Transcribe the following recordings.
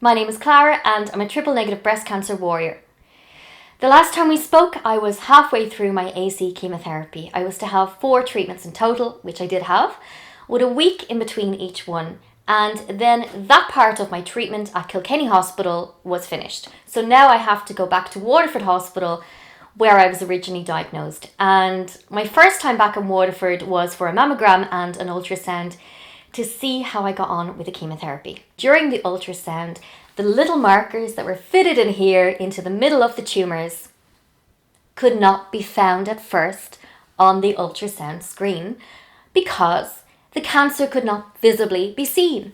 My name is Clara and I'm a triple negative breast cancer warrior. The last time we spoke, I was halfway through my AC chemotherapy. I was to have 4 treatments in total, which I did have, with a week in between each one. And then that part of my treatment at Kilkenny Hospital was finished. So now I have to go back to Waterford Hospital, where I was originally diagnosed. And my first time back in Waterford was for a mammogram and an ultrasound to see how I got on with the chemotherapy. During the ultrasound, the little markers that were fitted in here into the middle of the tumours could not be found at first on the ultrasound screen because the cancer could not visibly be seen.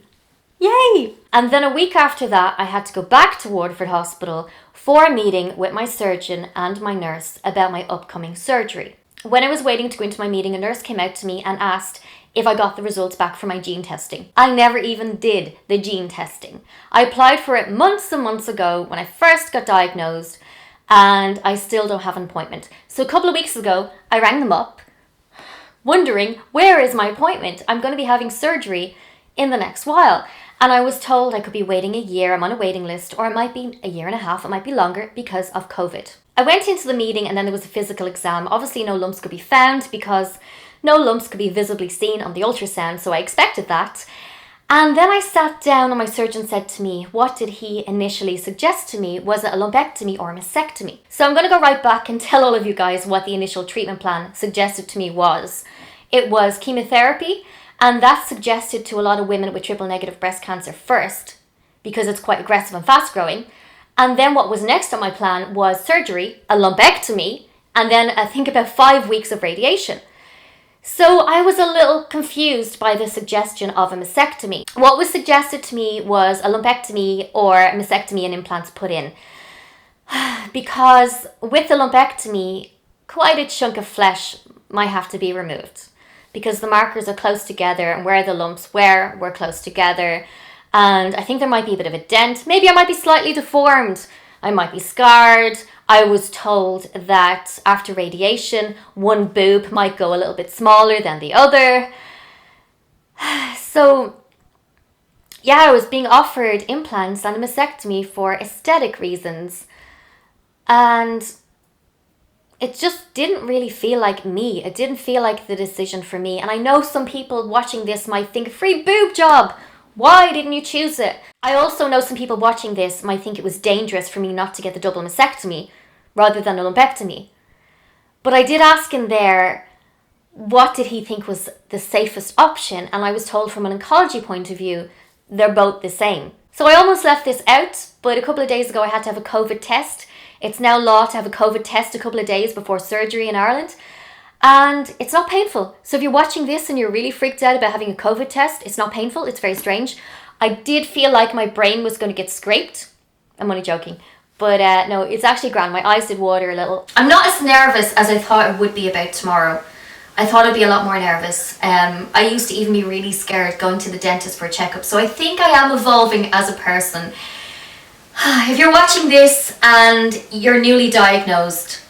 Yay! And then a week after that, I had to go back to Waterford Hospital for a meeting with my surgeon and my nurse about my upcoming surgery. When I was waiting to go into my meeting, a nurse came out to me and asked if I got the results back from my gene testing. I never even did the gene testing. I applied for it months and months ago when I first got diagnosed, and I still don't have an appointment. So a couple of weeks ago, I rang them up, wondering, where is my appointment? I'm going to be having surgery in the next while. And I was told I could be waiting a year, I'm on a waiting list, or it might be a year and a half, it might be longer because of COVID. I went into the meeting and then there was a physical exam. Obviously no lumps could be found because no lumps could be visibly seen on the ultrasound, so I expected that. And then I sat down and my surgeon said to me, what did he initially suggest to me? Was it a lumpectomy or a mastectomy? So I'm going to go right back and tell all of you guys what the initial treatment plan suggested to me was. It was chemotherapy, and that suggested to a lot of women with triple negative breast cancer first, because it's quite aggressive and fast growing. And then what was next on my plan was surgery, a lumpectomy, and then I think about 5 weeks of radiation. So I was a little confused by the suggestion of a mastectomy. What was suggested to me was a lumpectomy or a mastectomy and implants put in. Because with the lumpectomy, quite a chunk of flesh might have to be removed, because the markers are close together and where the lumps were close together. And I think there might be a bit of a dent. Maybe I might be slightly deformed. I might be scarred. I was told that after radiation, one boob might go a little bit smaller than the other. So, yeah, I was being offered implants and a mastectomy for aesthetic reasons. And it just didn't really feel like me. It didn't feel like the decision for me. And I know some people watching this might think, free boob job. Why didn't you choose it? I also know some people watching this might think it was dangerous for me not to get the double mastectomy rather than a lumpectomy. But I did ask him there, what did he think was the safest option? And I was told from an oncology point of view, they're both the same. So I almost left this out, but a couple of days ago I had to have a COVID test. It's now law to have a COVID test a couple of days before surgery in Ireland. And it's not painful. So if you're watching this and you're really freaked out about having a COVID test, it's not painful. It's very strange. I did feel like my brain was going to get scraped. I'm only joking. But no, it's actually grand. My eyes did water a little. I'm not as nervous as I thought I would be about tomorrow. I thought I'd be a lot more nervous. I used to even be really scared going to the dentist for a checkup. So I think I am evolving as a person. If you're watching this and you're newly diagnosed,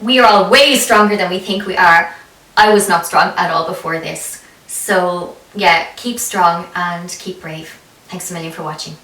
we are all way stronger than we think we are. I was not strong at all before this. So yeah, keep strong and keep brave. Thanks a million for watching.